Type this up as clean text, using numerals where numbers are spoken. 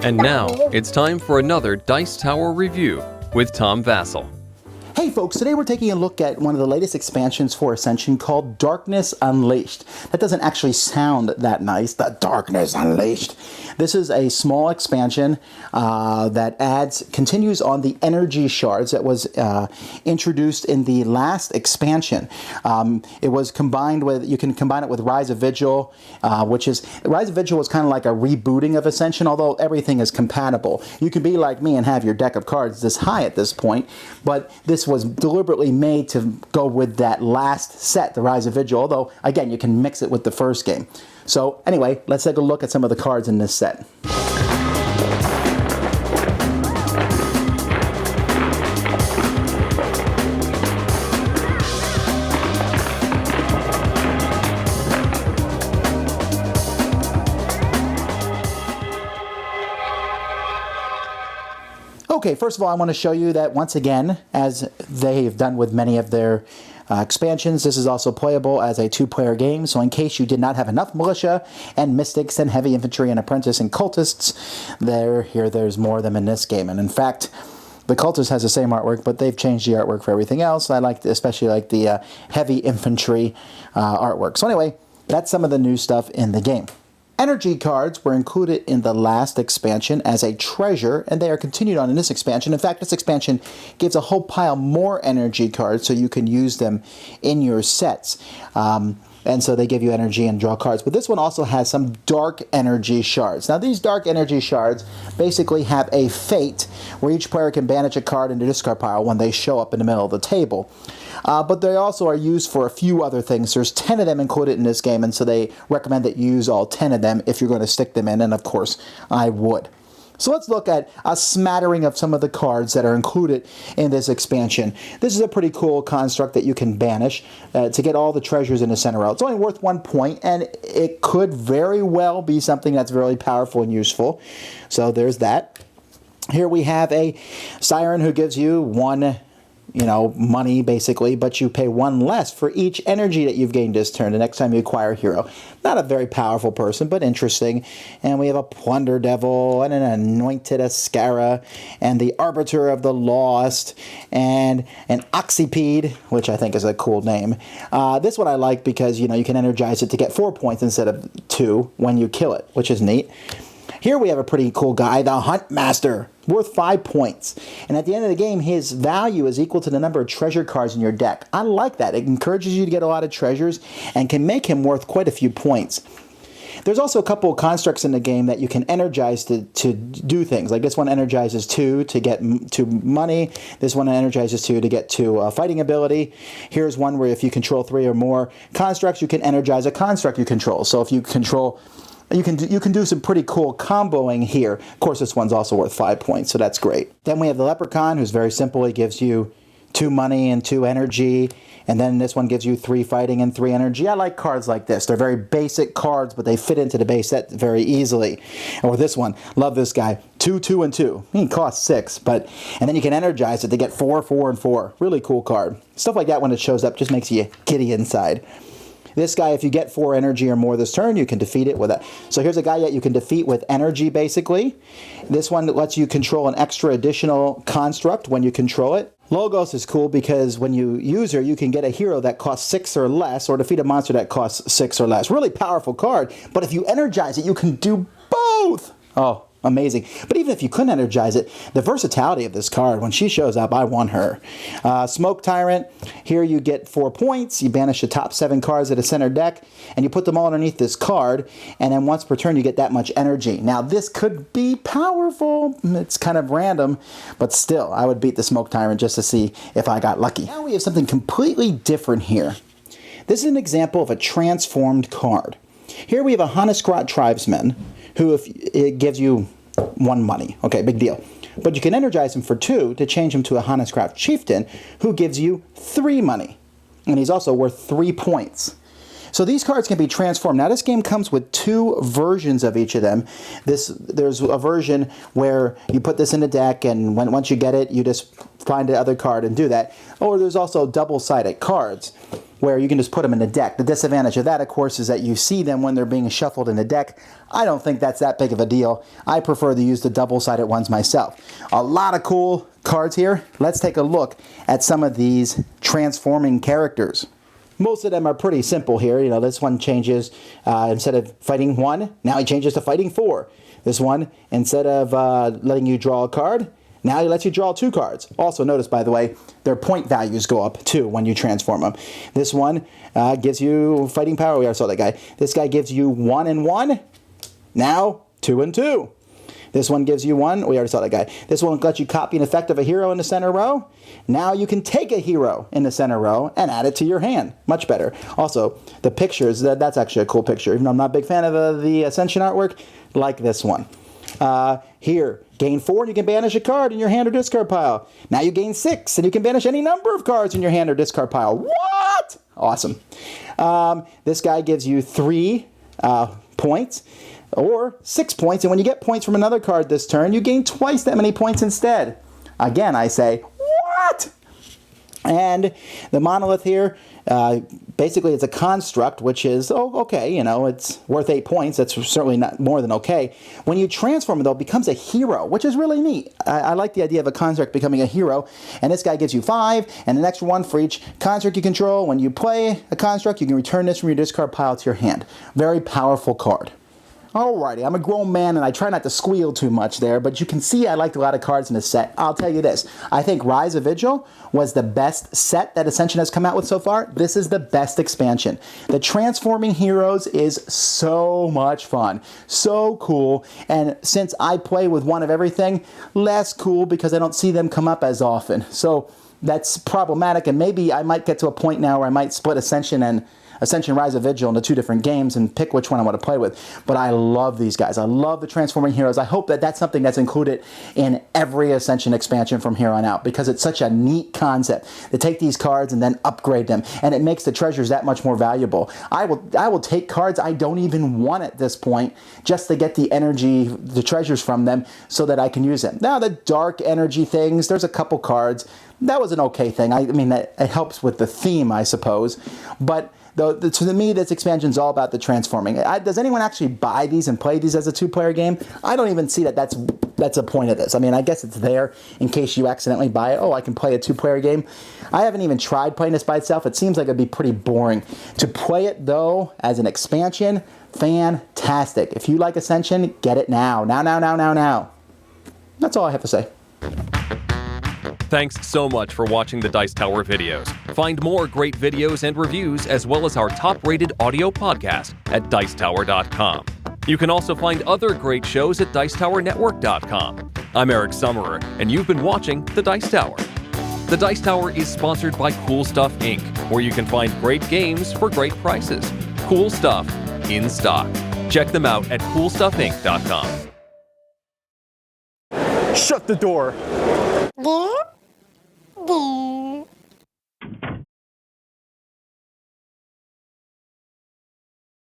And now, it's time for another Dice Tower review with Tom Vasel. Hey folks, today we're taking a look at one of the latest expansions for Ascension called Darkness Unleashed. That doesn't actually sound that nice, the Darkness Unleashed. This is a small expansion that continues on the energy shards that was introduced in the last expansion. It was combined with, you can combine it with Rise of Vigil, Rise of Vigil was kind of like a rebooting of Ascension, although everything is compatible. You can be like me and have your deck of cards this high at this point, but this was deliberately made to go with that last set, the Rise of Vigil, although, again, you can mix it with the first game. So, anyway, let's take a look at some of the cards in this set. Okay, first of all, I want to show you that once again, as they've done with many of their expansions, this is also playable as a two-player game, so in case you did not have enough militia and mystics and heavy infantry and apprentice and cultists, there's more of them in this game. And in fact, the cultist has the same artwork, but they've changed the artwork for everything else. I especially like the heavy infantry artwork. So anyway, that's some of the new stuff in the game. Energy cards were included in the last expansion as a treasure, and they are continued on in this expansion. In fact, this expansion gives a whole pile more energy cards so you can use them in your sets. And so they give you energy and draw cards. But this one also has some dark energy shards. Now, these dark energy shards basically have a fate where each player can banish a card into the discard pile when they show up in the middle of the table. But they also are used for a few other things. There's 10 of them included in this game, and so they recommend that you use all 10 of them if you're going to stick them in, and of course, I would. So let's look at a smattering of some of the cards that are included in this expansion. This is a pretty cool construct that you can banish to get all the treasures in the center row. It's only worth 1 point, and it could very well be something that's really powerful and useful. So there's that. Here we have a Siren who gives you one money basically, but you pay 1 less for each energy that you've gained this turn the next time you acquire a hero. Not a very powerful person, but interesting. And we have a Plunder Devil and an Anointed Ascara and the Arbiter of the Lost and an Oxipede, which I think is a cool name. This one I like because, you can energize it to get 4 points instead of 2 when you kill it, which is neat. Here we have a pretty cool guy, the Hunt Master, worth 5 points. And at the end of the game, his value is equal to the number of treasure cards in your deck. I like that. It encourages you to get a lot of treasures and can make him worth quite a few points. There's also a couple of constructs in the game that you can energize to do things. Like this one energizes 2 to get 2 money. This one energizes 2 to get 2 fighting ability. Here's one where if you control 3 or more constructs, you can energize a construct you control. So if you control... You can do some pretty cool comboing here. Of course, this one's also worth 5 points, so that's great. Then we have the Leprechaun, who's very simple. He gives you 2 money and 2 energy. And then this one gives you 3 fighting and 3 energy. I like cards like this. They're very basic cards, but they fit into the base set very easily. Or this one, love this guy. 2, 2, and 2. He costs 6, and then you can energize it to get 4, 4, and 4. Really cool card. Stuff like that when it shows up just makes you giddy inside. This guy, if you get 4 energy or more this turn, you can defeat it with a... So here's a guy that you can defeat with energy, basically. This one lets you control an extra additional construct when you control it. Logos is cool because when you use her, you can get a hero that costs 6 or less, or defeat a monster that costs 6 or less. Really powerful card, but if you energize it, you can do both! Oh, amazing. But even if you couldn't energize it, the versatility of this card, when she shows up, I want her. Smoke Tyrant, here you get 4 points. You banish the top 7 cards of the center deck, and you put them all underneath this card, and then once per turn, you get that much energy. Now, this could be powerful. It's kind of random, but still, I would beat the Smoke Tyrant just to see if I got lucky. Now we have something completely different here. This is an example of a transformed card. Here we have a Hanaskrat Tribesman, who if it gives you 1 money. Okay, big deal. But you can energize him for 2 to change him to a Hanaskrat Chieftain, who gives you 3 money. And he's also worth 3 points. So these cards can be transformed. Now this game comes with 2 versions of each of them. There's a version where you put this in the deck, and once you get it, you just find the other card and do that. Or there's also double-sided cards. where you can just put them in the deck. The disadvantage of that, of course, is that you see them when they're being shuffled in the deck. I don't think that's that big of a deal. I prefer to use the double-sided ones myself. A lot of cool cards here. Let's take a look at some of these transforming characters. Most of them are pretty simple here. You know, this one changes, instead of fighting 1, now he changes to fighting 4. This one, instead of letting you draw a card, now he lets you draw 2 cards. Also notice, by the way, their point values go up too when you transform them. This one gives you fighting power. We already saw that guy. This guy gives you 1 and 1. Now 2 and 2. This one gives you 1. We already saw that guy. This one lets you copy an effect of a hero in the center row. Now you can take a hero in the center row and add it to your hand. Much better. Also, the pictures, that's actually a cool picture. Even though I'm not a big fan of the Ascension artwork, like this one. Here, gain 4 and you can banish a card in your hand or discard pile. Now you gain 6 and you can banish any number of cards in your hand or discard pile. What? Awesome. This guy gives you 3 points or 6 points, and when you get points from another card this turn, you gain twice that many points instead. Again, I say, what? And the monolith here, basically it's a construct, which is, okay, you know, it's worth 8 points. That's certainly not more than okay. When you transform it, though, it becomes a hero, which is really neat. I like the idea of a construct becoming a hero. And this guy gives you 5, and an extra 1 for each construct you control. When you play a construct, you can return this from your discard pile to your hand. Very powerful card. Alrighty, I'm a grown man and I try not to squeal too much there, but you can see I liked a lot of cards in this set. I'll tell you this, I think Rise of Vigil was the best set that Ascension has come out with so far. This is the best expansion. The transforming heroes is so much fun, so cool, and since I play with one of everything, less cool because I don't see them come up as often. So that's problematic, and maybe I might get to a point now where I might split Ascension and Ascension Rise of Vigil into 2 different games and pick which one I want to play with. But I love these guys. I love the transforming heroes. I hope that that's something that's included in every Ascension expansion from here on out, because it's such a neat concept to take these cards and then upgrade them, and it makes the treasures that much more valuable. I will take cards I don't even want at this point just to get the energy, the treasures from them, so that I can use them. Now the dark energy things, there's a couple cards. That was an okay thing. I mean, it helps with the theme, I suppose. But to me, this expansion is all about the transforming. Does anyone actually buy these and play these as a 2-player game? I don't even see that that's a point of this. I mean, I guess it's there in case you accidentally buy it. Oh, I can play a 2-player game. I haven't even tried playing this by itself. It seems like it'd be pretty boring. To play it, though, as an expansion, fantastic. If you like Ascension, get it now. Now. That's all I have to say. Thanks so much for watching the Dice Tower videos. Find more great videos and reviews, as well as our top-rated audio podcast at Dicetower.com. You can also find other great shows at Dicetowernetwork.com. I'm Eric Summerer, and you've been watching The Dice Tower. The Dice Tower is sponsored by Cool Stuff Inc., where you can find great games for great prices. Cool stuff in stock. Check them out at CoolStuffInc.com. Shut the door. There.